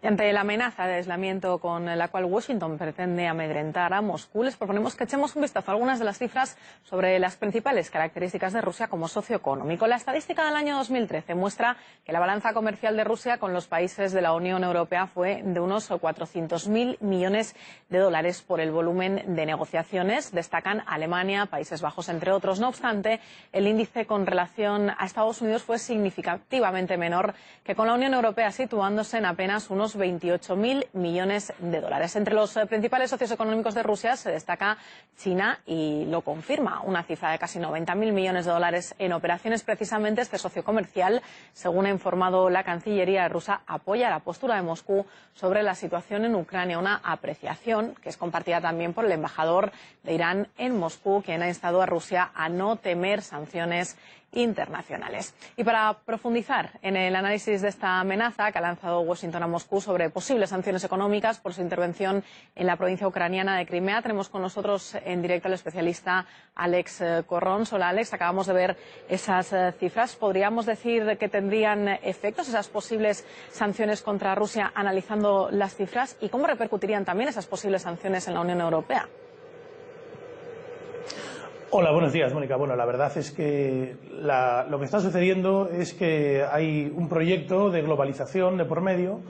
Y ante la amenaza de aislamiento con la cual Washington pretende amedrentar a Moscú, les proponemos que echemos un vistazo a algunas de las cifras sobre las principales características de Rusia como socio económico. La estadística del año 2013 muestra que la balanza comercial de Rusia con los países de la Unión Europea fue de unos 400.000 millones de dólares por el volumen de negociaciones. Destacan Alemania, Países Bajos, entre otros. No obstante, el índice con relación a Estados Unidos fue significativamente menor que con la Unión Europea, situándose en apenas unos 28.000 millones de dólares. Entre los principales socios económicos de Rusia se destaca China y lo confirma, una cifra de casi 90.000 millones de dólares en operaciones. Precisamente este socio comercial, según ha informado la Cancillería rusa, apoya la postura de Moscú sobre la situación en Ucrania, una apreciación que es compartida también por el embajador de Irán en Moscú, quien ha instado a Rusia a no temer sanciones internacionales. Y para profundizar en el análisis de esta amenaza que ha lanzado Washington a Moscú sobre posibles sanciones económicas por su intervención en la provincia ucraniana de Crimea, tenemos con nosotros en directo al especialista Alex Corrons. Hola Alex, acabamos de ver esas cifras. ¿Podríamos decir que tendrían efectos esas posibles sanciones contra Rusia analizando las cifras? ¿Y cómo repercutirían también esas posibles sanciones en la Unión Europea? Hola, buenos días, Mónica. Bueno, la verdad es que lo que está sucediendo es que hay un proyecto de globalización de por medio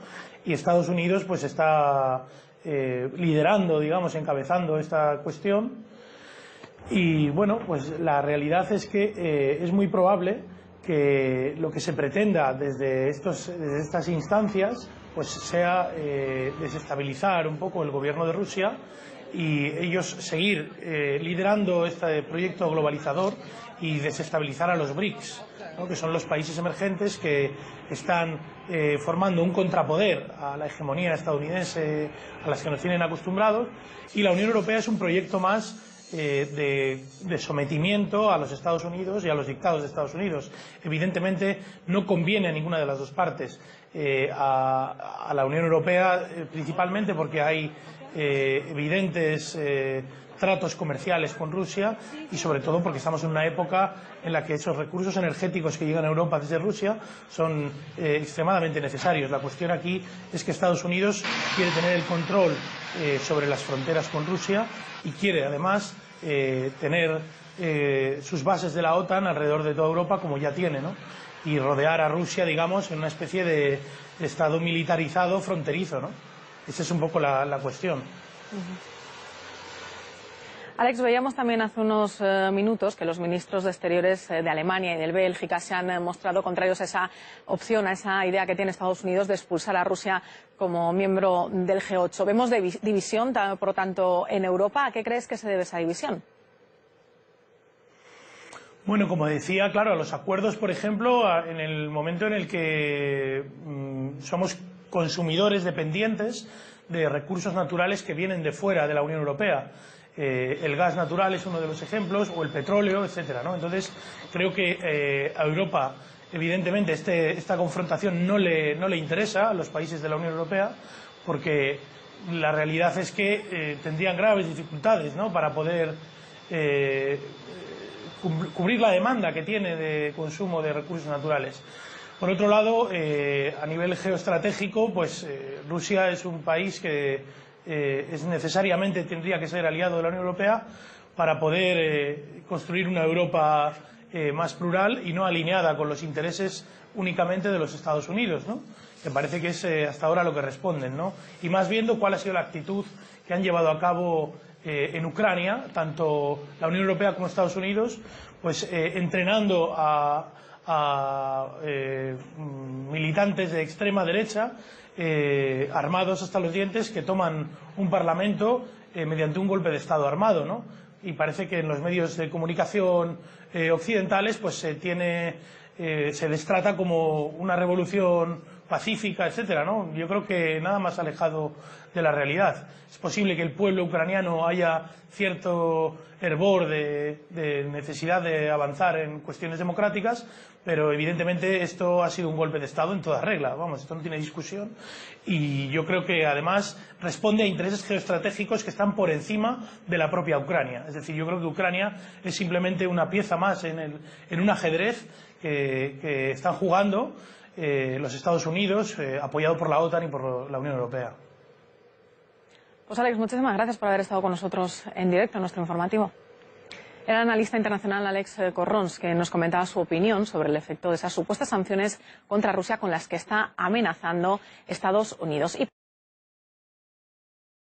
y Estados Unidos pues está liderando, digamos, encabezando esta cuestión. Y bueno, pues la realidad es que es muy probable que lo que se pretenda desde estas instancias pues sea desestabilizar un poco el gobierno de Rusia y ellos seguir liderando este proyecto globalizador y desestabilizar a los BRICS, ¿no?, que son los países emergentes que están formando un contrapoder a la hegemonía estadounidense a las que nos tienen acostumbrados, y la Unión Europea es un proyecto más de sometimiento a los Estados Unidos y a los dictados de Estados Unidos. Evidentemente no conviene a ninguna de las dos partes, a la Unión Europea principalmente porque hay evidentes tratos comerciales con Rusia y sobre todo porque estamos en una época en la que esos recursos energéticos que llegan a Europa desde Rusia son extremadamente necesarios. La cuestión aquí es que Estados Unidos quiere tener el control sobre las fronteras con Rusia y quiere además tener sus bases de la OTAN alrededor de toda Europa, como ya tiene, ¿no?, y rodear a Rusia, digamos, en una especie de estado militarizado fronterizo, ¿no? Esa es un poco la cuestión. Alex, veíamos también hace unos minutos que los ministros de Exteriores de Alemania y de Bélgica se han mostrado contrarios a esa opción, a esa idea que tiene Estados Unidos de expulsar a Rusia como miembro del G8. Vemos división, por lo tanto, en Europa. ¿A qué crees que se debe esa división? Bueno, como decía, claro, a los acuerdos, por ejemplo, en el momento en el que somos consumidores dependientes de recursos naturales que vienen de fuera de la Unión Europea. El gas natural es uno de los ejemplos, o el petróleo, etcétera, ¿no? Entonces, creo que a Europa, evidentemente, esta confrontación no le interesa a los países de la Unión Europea, porque la realidad es que tendrían graves dificultades, ¿no?, para poder cubrir la demanda que tiene de consumo de recursos naturales. Por otro lado, a nivel geoestratégico, pues Rusia es un país que necesariamente tendría que ser aliado de la Unión Europea para poder construir una Europa más plural y no alineada con los intereses únicamente de los Estados Unidos, ¿no?, que parece que es hasta ahora lo que responden, ¿no?, y más viendo cuál ha sido la actitud que han llevado a cabo en Ucrania, tanto la Unión Europea como Estados Unidos, pues entrenando a militantes de extrema derecha, armados hasta los dientes, que toman un parlamento mediante un golpe de Estado armado, ¿no? Y parece que en los medios de comunicación occidentales pues se les trata como una revolución pacífica, etcétera, ¿no? Yo creo que nada más alejado de la realidad. Es posible que el pueblo ucraniano haya cierto hervor de necesidad de avanzar en cuestiones democráticas, pero evidentemente esto ha sido un golpe de Estado en toda regla, vamos, esto no tiene discusión, y yo creo que además responde a intereses geoestratégicos que están por encima de la propia Ucrania. Es decir, yo creo que Ucrania es simplemente una pieza más en un ajedrez que están jugando, los Estados Unidos, apoyado por la OTAN y por la Unión Europea. Pues Alex, muchísimas gracias por haber estado con nosotros en directo en nuestro informativo. Era el analista internacional Alex Corrons, que nos comentaba su opinión sobre el efecto de esas supuestas sanciones contra Rusia con las que está amenazando Estados Unidos.